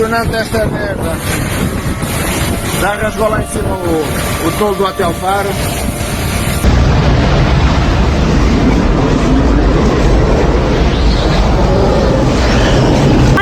impressionante esta merda. Já rasgou lá em cima o toldo do Hotel Faro.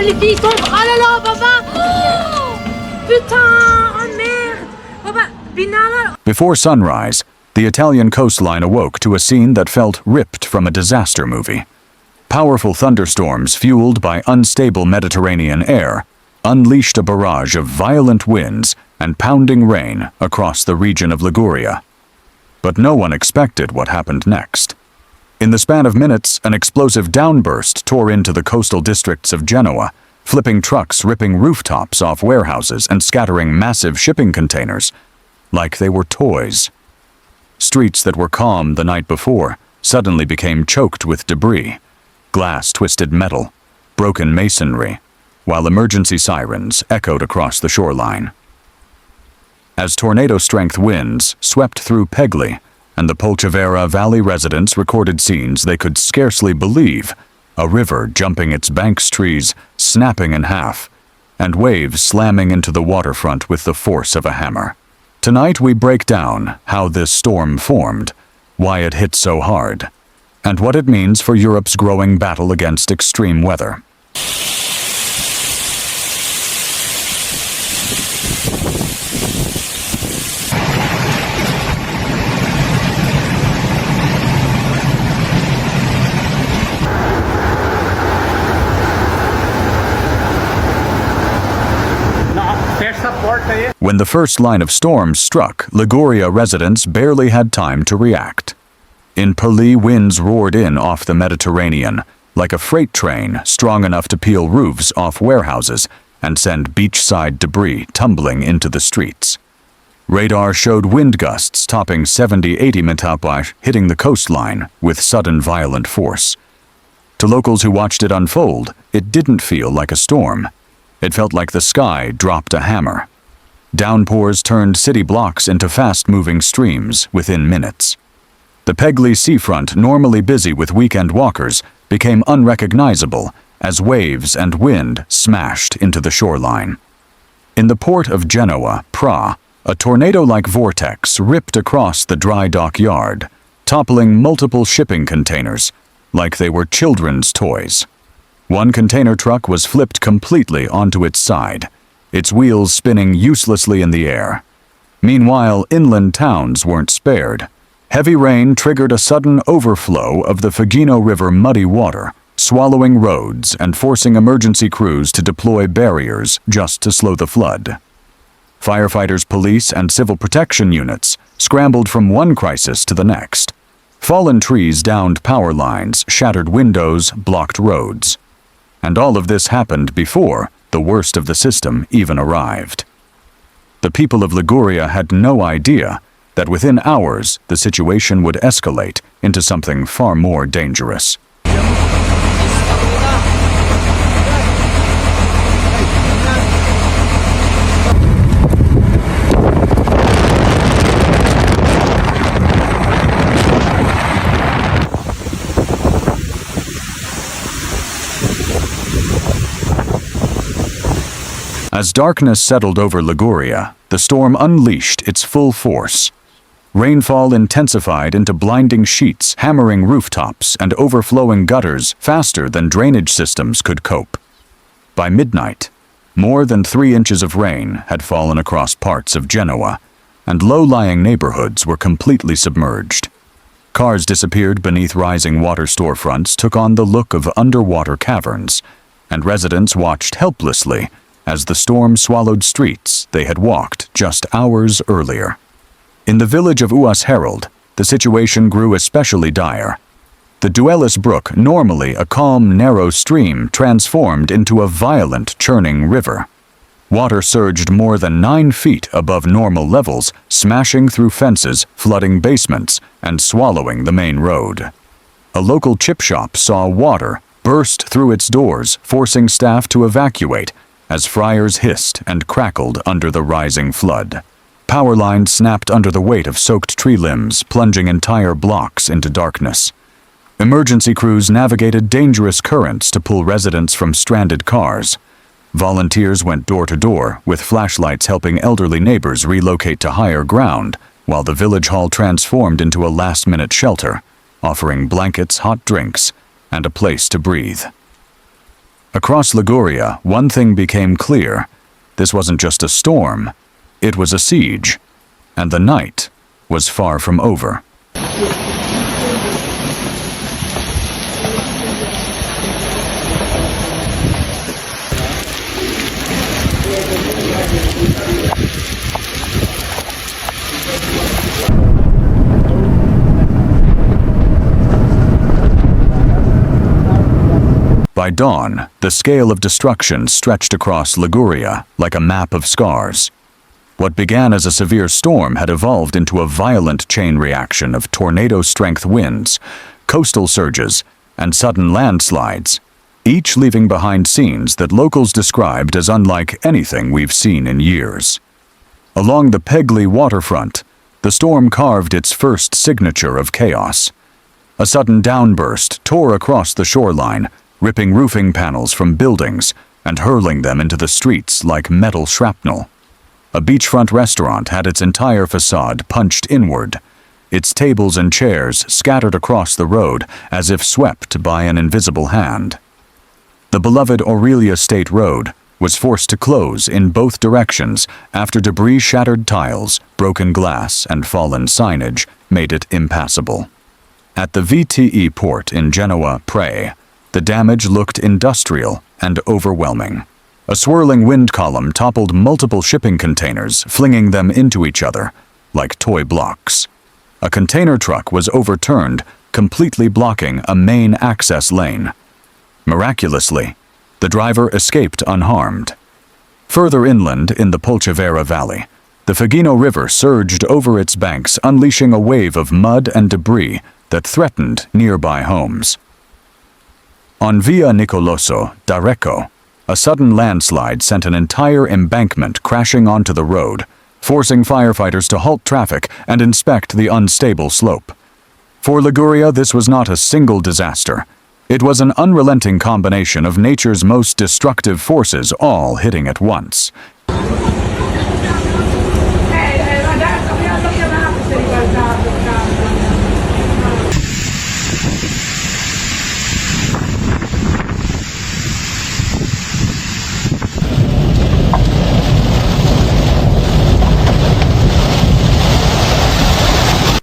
Les filles tombent. Oh là là, papa! Oh, putain! Oh merde! Papa, binalar. Before sunrise, the Italian coastline awoke to a scene that felt ripped from a disaster movie. Powerful thunderstorms fueled by unstable Mediterranean air unleashed a barrage of violent winds and pounding rain across the region of Liguria. But no one expected what happened next. In the span of minutes, an explosive downburst tore into the coastal districts of Genoa, flipping trucks, ripping rooftops off warehouses, and scattering massive shipping containers like they were toys. Streets that were calm the night before suddenly became choked with debris, glass, twisted metal, broken masonry, while emergency sirens echoed across the shoreline. As tornado-strength winds swept through Pegli, and the Polcevera Valley residents recorded scenes they could scarcely believe, a river jumping its banks, trees snapping in half, and waves slamming into the waterfront with the force of a hammer. Tonight we break down how this storm formed, why it hit so hard, and what it means for Europe's growing battle against extreme weather. When the first line of storms struck, Liguria residents barely had time to react. In Pegli, winds roared in off the Mediterranean, like a freight train strong enough to peel roofs off warehouses and send beachside debris tumbling into the streets. Radar showed wind gusts topping 70-80 mph, hitting the coastline with sudden violent force. To locals who watched it unfold, it didn't feel like a storm. It felt like the sky dropped a hammer. Downpours turned city blocks into fast-moving streams within minutes. The Pegli seafront, normally busy with weekend walkers, became unrecognizable as waves and wind smashed into the shoreline. In the port of Genoa, Pra, a tornado-like vortex ripped across the dry dock yard, toppling multiple shipping containers like they were children's toys. One container truck was flipped completely onto its side, its wheels spinning uselessly in the air. Meanwhile, inland towns weren't spared. Heavy rain triggered a sudden overflow of the Fagino River muddy water, swallowing roads and forcing emergency crews to deploy barriers just to slow the flood. Firefighters, police, and civil protection units scrambled from one crisis to the next. Fallen trees downed power lines, shattered windows, blocked roads. And all of this happened before the worst of the system even arrived. The people of Liguria had no idea that within hours the situation would escalate into something far more dangerous. As darkness settled over Liguria, the storm unleashed its full force. Rainfall intensified into blinding sheets, hammering rooftops and overflowing gutters faster than drainage systems could cope. By midnight, more than 3 inches of rain had fallen across parts of Genoa, and low-lying neighborhoods were completely submerged. Cars disappeared beneath rising water storefronts, took on the look of underwater caverns, and residents watched helplessly as the storm swallowed streets they had walked just hours earlier. In the village of Uas Herald, the situation grew especially dire. The Duelis Brook, normally a calm, narrow stream, transformed into a violent, churning river. Water surged more than 9 feet above normal levels, smashing through fences, flooding basements, and swallowing the main road. A local chip shop saw water burst through its doors, forcing staff to evacuate as fryers hissed and crackled under the rising flood. Power lines snapped under the weight of soaked tree limbs, plunging entire blocks into darkness. Emergency crews navigated dangerous currents to pull residents from stranded cars. Volunteers went door to door, with flashlights helping elderly neighbors relocate to higher ground, while the village hall transformed into a last-minute shelter, offering blankets, hot drinks, and a place to breathe. Across Liguria, one thing became clear. This wasn't just a storm, it was a siege, and the night was far from over. By dawn, the scale of destruction stretched across Liguria like a map of scars. What began as a severe storm had evolved into a violent chain reaction of tornado-strength winds, coastal surges, and sudden landslides, each leaving behind scenes that locals described as unlike anything we've seen in years. Along the Pegli waterfront, the storm carved its first signature of chaos. A sudden downburst tore across the shoreline, ripping roofing panels from buildings and hurling them into the streets like metal shrapnel. A beachfront restaurant had its entire facade punched inward, its tables and chairs scattered across the road as if swept by an invisible hand. The beloved Aurelia State Road was forced to close in both directions after debris-shattered tiles, broken glass, and fallen signage made it impassable. At the VTE port in Genoa, Pre, the damage looked industrial and overwhelming. A swirling wind column toppled multiple shipping containers, flinging them into each other like toy blocks. A container truck was overturned, completely blocking a main access lane. Miraculously, the driver escaped unharmed. Further inland in the Polcevera Valley, the Fagino River surged over its banks, unleashing a wave of mud and debris that threatened nearby homes. On Via Nicoloso d'Arecco, a sudden landslide sent an entire embankment crashing onto the road, forcing firefighters to halt traffic and inspect the unstable slope. For Liguria, this was not a single disaster. It was an unrelenting combination of nature's most destructive forces all hitting at once.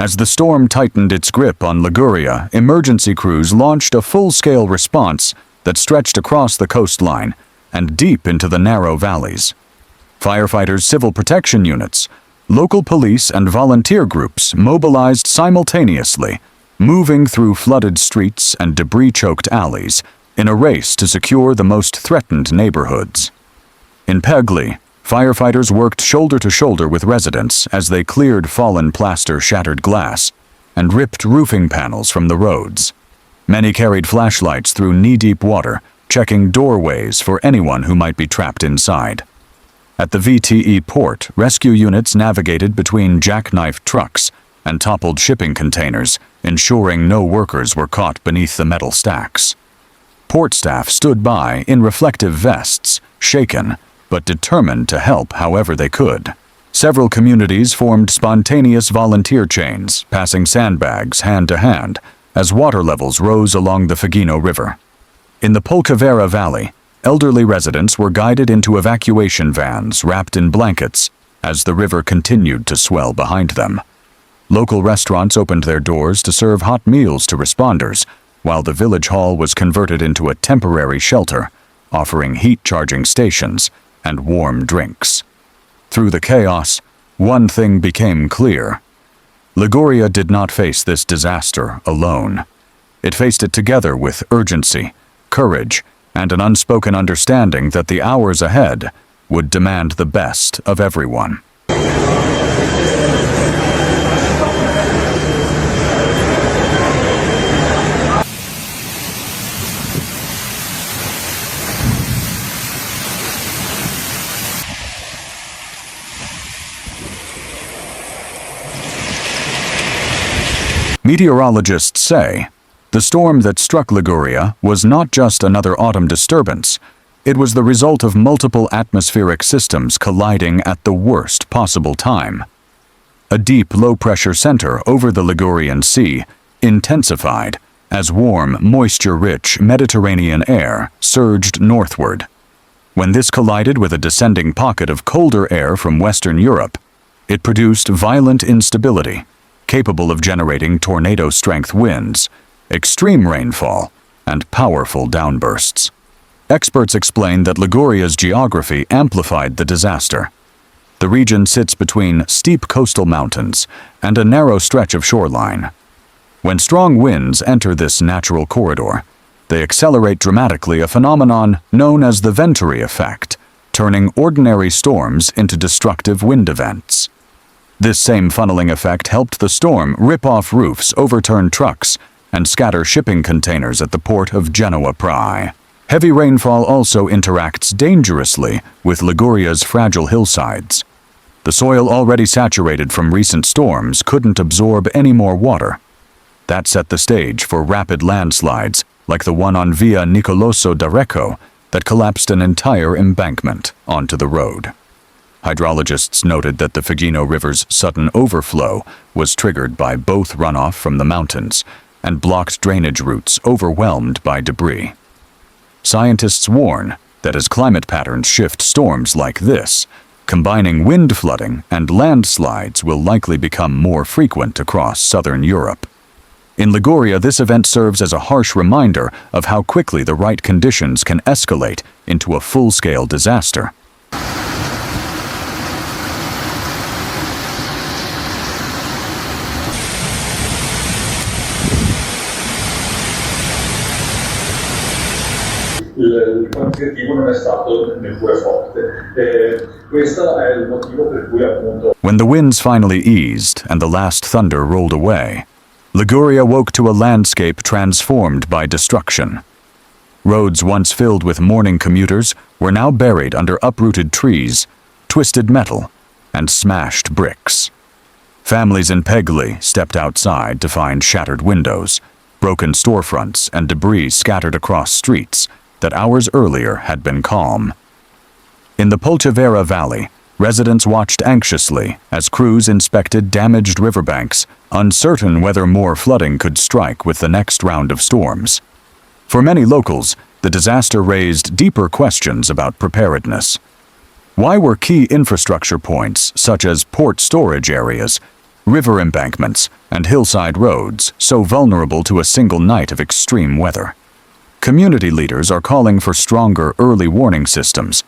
As the storm tightened its grip on Liguria, emergency crews launched a full-scale response that stretched across the coastline and deep into the narrow valleys. Firefighters, civil protection units, local police, and volunteer groups mobilized simultaneously, moving through flooded streets and debris-choked alleys in a race to secure the most threatened neighborhoods. In Pegli, firefighters worked shoulder to shoulder with residents as they cleared fallen plaster, shattered glass, and ripped roofing panels from the roads. Many carried flashlights through knee-deep water, checking doorways for anyone who might be trapped inside. At the VTE port, rescue units navigated between jackknifed trucks and toppled shipping containers, ensuring no workers were caught beneath the metal stacks. Port staff stood by in reflective vests, shaken, but determined to help however they could. Several communities formed spontaneous volunteer chains, passing sandbags hand to hand as water levels rose along the Fagino River. In the Polcevera Valley, elderly residents were guided into evacuation vans wrapped in blankets as the river continued to swell behind them. Local restaurants opened their doors to serve hot meals to responders, while the village hall was converted into a temporary shelter, offering heat-charging stations and warm drinks. Through the chaos, one thing became clear. Liguria did not face this disaster alone. It faced it together with urgency, courage, and an unspoken understanding that the hours ahead would demand the best of everyone. Meteorologists say the storm that struck Liguria was not just another autumn disturbance, It was the result of multiple atmospheric systems colliding at the worst possible time. A deep, low-pressure center over the Ligurian Sea intensified as warm, moisture-rich Mediterranean air surged northward. When this collided with a descending pocket of colder air from Western Europe, it produced violent instability, capable of generating tornado-strength winds, extreme rainfall, and powerful downbursts. Experts explain that Liguria's geography amplified the disaster. The region sits between steep coastal mountains and a narrow stretch of shoreline. When strong winds enter this natural corridor, they accelerate dramatically a phenomenon known as the Venturi effect, turning ordinary storms into destructive wind events. This same funneling effect helped the storm rip off roofs, overturn trucks, and scatter shipping containers at the port of Genoa Prai. Heavy rainfall also interacts dangerously with Liguria's fragile hillsides. The soil already saturated from recent storms couldn't absorb any more water. That set the stage for rapid landslides like the one on Via Nicoloso d'Areco that collapsed an entire embankment onto the road. Hydrologists noted that the Figino River's sudden overflow was triggered by both runoff from the mountains and blocked drainage routes overwhelmed by debris. Scientists warn that as climate patterns shift, storms like this, combining wind flooding and landslides, will likely become more frequent across southern Europe. In Liguria, this event serves as a harsh reminder of how quickly the right conditions can escalate into a full-scale disaster. Il quantitativo non è stato neppure forte. Questo è il motivo per cui appunto. When the winds finally eased and the last thunder rolled away, Liguria woke to a landscape transformed by destruction. Roads once filled with morning commuters were now buried under uprooted trees, twisted metal, and smashed bricks. Families in Pegli stepped outside to find shattered windows, broken storefronts, and debris scattered across streets that hours earlier had been calm. In the Polcevera Valley, residents watched anxiously as crews inspected damaged riverbanks, uncertain whether more flooding could strike with the next round of storms. For many locals, the disaster raised deeper questions about preparedness. Why were key infrastructure points, such as port storage areas, river embankments, and hillside roads, so vulnerable to a single night of extreme weather? Community leaders are calling for stronger early warning systems,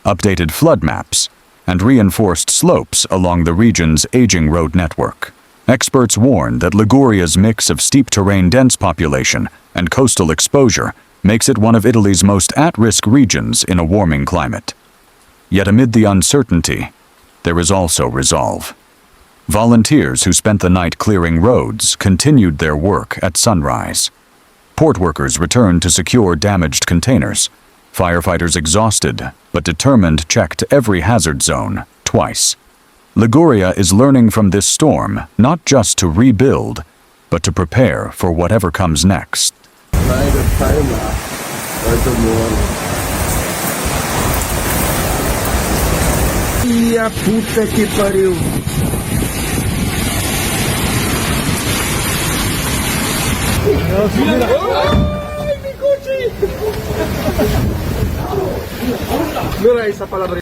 updated flood maps, and reinforced slopes along the region's aging road network. Experts warn that Liguria's mix of steep terrain, dense population, and coastal exposure makes it one of Italy's most at-risk regions in a warming climate. Yet amid the uncertainty, there is also resolve. Volunteers who spent the night clearing roads continued their work at sunrise. Port workers returned to secure damaged containers. Firefighters, exhausted but determined, checked every hazard zone twice. Liguria is learning from this storm not just to rebuild, but to prepare for whatever comes next. Ia puta que pariu.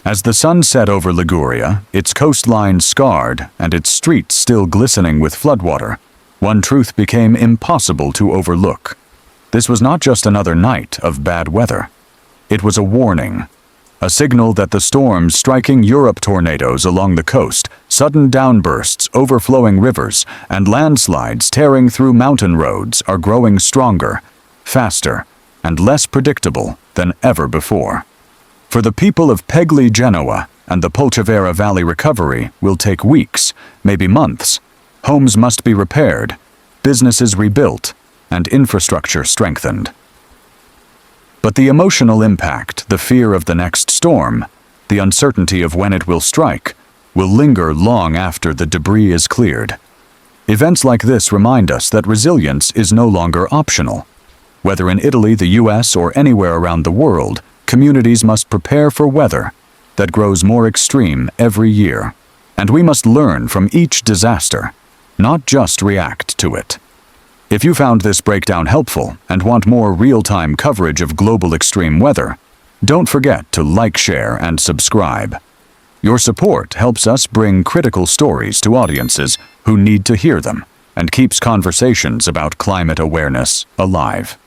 As the sun set over Liguria, its coastline scarred and its streets still glistening with floodwater, one truth became impossible to overlook. This was not just another night of bad weather. It was a warning, a signal that the storms striking Europe, tornadoes along the coast, sudden downbursts, overflowing rivers, and landslides tearing through mountain roads are growing stronger, faster, and less predictable than ever before. For the people of Pegli, Genoa, and the Polcevera Valley, recovery will take weeks, maybe months. Homes must be repaired, businesses rebuilt, and infrastructure strengthened. But the emotional impact, the fear of the next storm, the uncertainty of when it will strike, will linger long after the debris is cleared. Events like this remind us that resilience is no longer optional. Whether in Italy, the US, or anywhere around the world, communities must prepare for weather that grows more extreme every year. And we must learn from each disaster, not just react to it. If you found this breakdown helpful and want more real-time coverage of global extreme weather, don't forget to like, share, and subscribe. Your support helps us bring critical stories to audiences who need to hear them and keeps conversations about climate awareness alive.